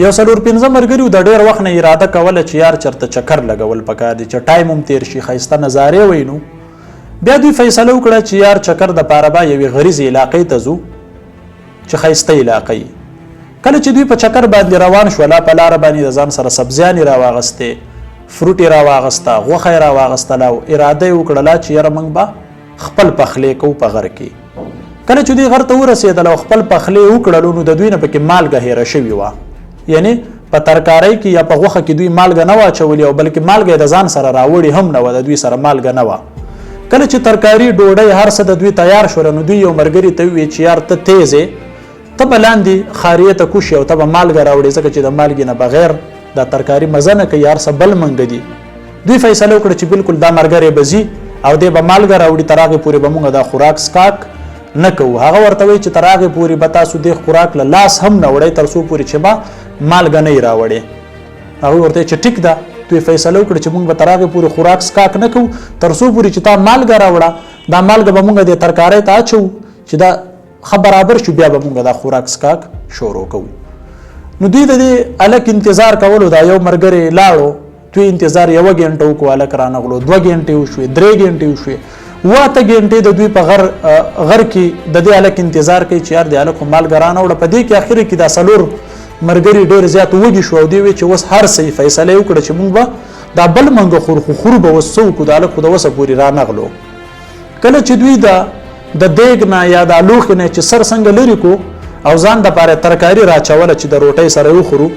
یو څلور پنځه ملګري د ډېر وخت نه اراده کوله چې یار چېرته چکر لګول پکار دي چې ټایم هم تېر شي ښایسته نظارې وینو. بیا دوی فیصله وکړه چې یار چکر دپاره به یوې غریزې علاقې ته ځو چې ښایسته علاقه یي. کله چې دوی په چکر باندې روان شوله په لاره باندې د ځان سره سبزیانې راواغستې، فروټ یې راواغسته، غوښه یې راواغستله او اراده یې وکړله چې یاره موږ به خپل پخلی کوو په غر کې. کله چې دوی غر ته ورسېدل او خپل پخلی یې وکړلو نو د دوی نه پکې مالګه هېره شوې وه. یعنې په ترکارۍ کې یا په غوښه کې دوی مالګه نه وه اچولې او بلکې مالګه یې د ځان سره راوړې هم نه وه، د دوی سره مالګه نه وه. کله چې ترکاري ډوډۍ هر څه د دوی تیار شوله نو دوی یو ملګري ته وویل چې یار ته تیز یې، ته به لاندې خاریې ته کوشي او ته به مالګه راوړې ځکه چې د مالګې نه بغیر دا ترکاري مزه نه کوي، هر څه بل منګه دي. دوی فیصله وکړه چې بالکل دا ملګری به ځي او دی به مالګه راوړي، تر هغې پورې به موږ دا خوراک سکاک نه کوو. هغه ورته وایي چې تر هغې پورې به تاسو دې خوراک له لاس هم نه وړئ تر څو پورې چې به مالګه نه یې راوړې. هغوی ورته وایي چې ټیک ده. دوی فیصله وکړه چې موږ به تر هغې پورې خوراک سکاک نه کوو تر څو پورې چې تا مالګه راوړه، دا مالګه به موږ دې ترکارۍ ته اچوو چې دا ښه برابر شو، بیا به موږ دا خوراک سکاک شروع کوو. نو دوی د دې هلک انتظار کولو، دا یو ملګری لاړو، دوی انتظار 1 غنټه وکړو، هلک رانغلو، 2 غنټې وشوې، 3 غنټې وشوې، 8 غنټې د دوی په غر کې د دې هلک انتظار کوي چې یار د هلک خو مالګه رانهوړه. په دې کې اخر کې دا 4 ملګري ډېر زیات وږي شو او دوی وایي چې اوس هر څه فیصله یې وکړه چې موږ به دا بل منګه خور خو خور به اوس څه وکړو، د هلک خو د وسه پورې رانغلو. کله چې دوی د دیګ نه یا د لوښي نه چې سر څنګه لرې کو او ځان دپاره ترکاري راچوله چې د روټۍ سره یې وخورو،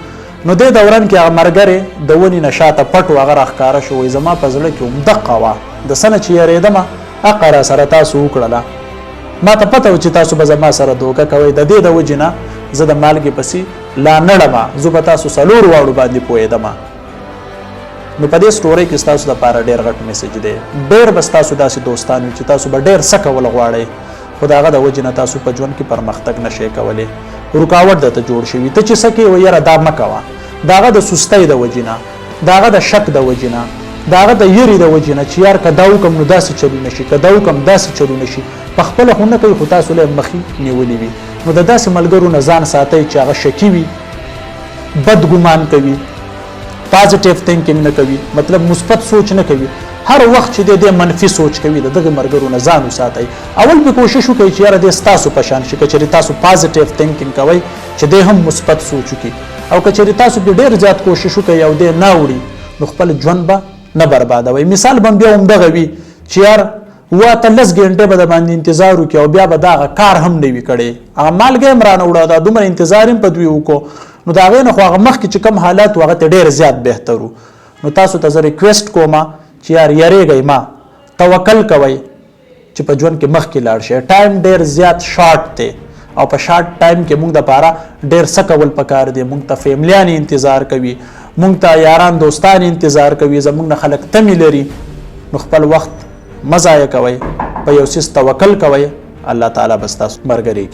نو دې دوران کې هغه ملګری د ونې نه شاته پټ و، هغه راښکاره شو. وایي زما په زړه کې همدقه وه، د څه نه چې یېرېدمه حقه را سره تاسو وکړله. ما ته پته و چې تاسو به زما سره دوکه کوئ، د دې د وجې نه زه د مالګې پسې لا نړمه، زه به تاسو 4 واړو باندې پوهېدمه. نو په دې سټورۍ کې ستاسو دپاره ډېر غټ میسج دی. ډېر به ستاسو داسې دوستان وي چې تاسو به ډېر څه کول غواړئ، خو د هغه د وجې نه تاسو په ژوند کې پرمختګ نشئ کولی، رکاوټ درته جوړ شوي. ته چې څه کوې وایي یاره دا مه کوه، د هغه د سستۍ د وجې نه، د هغه د شک د وجې نه، د هغه د یرې د وجې نه چې یار که دا وکړم نو داسې چلونه شي، که دا وکړم داسې چلونه شي. په خپله خو نه کوي خو تاسو له مخې نیولي وي. نو د داسې ملګرو نه ځان ساتئ چې هغه شکي وي، بد ګمان کوي، پازیټیو تھینکینګ نه کوي، مطلب مثبت سوچ نه کوي، هر وخت چې د منفي سوچ کوي. د دغه ملګرو نه ځان وساتئ. اول به کوشش وکړئ چې یاره دی ستاسو په شان شي. که چېرې تاسو پازیټیو تھینکینګ کوئ چې دی هم مثبت سوچ وکړي، او که چېرې تاسو پرې ډېر زیات کوشش وکړئ او دی نه وړي نو خپل ژوند به نه بربادوئ. مثال به بیا همدغه وي چې یار 8-10 غنټې به د باندې انتظار وکړي او بیا به دغه کار هم نه وي کړی، هغه مالګه هم رانه وړه، دا دومره انتظار هم په دوی وکړو، نو د هغې نه خو هغه مخکې چې کوم حالات و هغه ته ډېر زیات بهتر و. نو تاسو ته زه ریکویسټ کوم چې یار یریږئ مه، توکل کوئ چې په ژوند کې مخکې لاړ شئ. ټایم ډېر زیات شارټ دی او په شارټ ټایم کې موږ دپاره ډېر څه کول پکار دی. موږ ته فیملیان انتظار کوي، موږ ته یاران دوستان انتظار کوي، زموږ نه خلک تمې لري. نو خپل وخت مه ضایع کوئ، په یو څیز توکل کوئ، الله تعالی به ستاسو ملګری کړي.